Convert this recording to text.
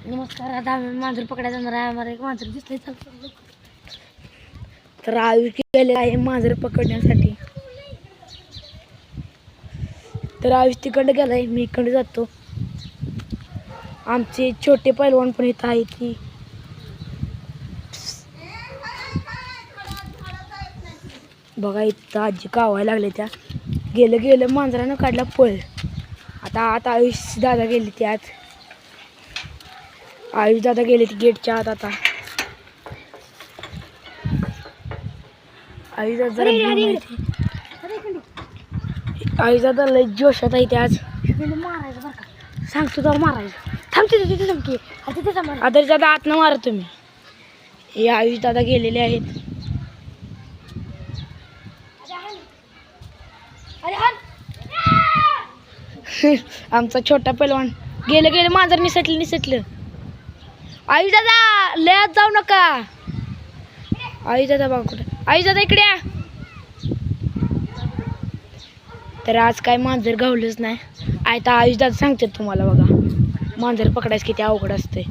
नमस्कार. आता आम्ही मांजर पकडायला जाणार आहे. आम्हाला एक मांजर दिसलंय. चालतं तर आयुष गेले आहे मांजर पकडण्यासाठी. तर आयुष तिकडे गेलाय, मी इकडे जातो. आमचे छोटे पैलवान पण इथं आहे. ती बघा इथं आजी कावायला लागले. त्या गेलं मांजरानं काढला पळ. आता आयुष दादा गेले ते आत. आयुष दादा गेले ते गेटच्या आत. आता आयुष दादा आयुष दादा लय जोशात आहे ते आज. मारायचं बरं का. सांगतो तर मारायचं. थांबते तिथे थांबते. तिथे मारा. आदर दादा आत न मारा तुम्ही. हे आयुष दादा गेलेले आहेत. आमचा छोटा पैलवान गेलं मांजर निसटलं. आयुष दादा लय आत जाऊ नका. आयुष दादा बघा कुठं. आयुष दादा इकडे या. तर आज काय मांजर गावलंच नाही. आता आयुष दादा सांगतात तुम्हाला बघा मांजर पकडायचं किती अवघड असते.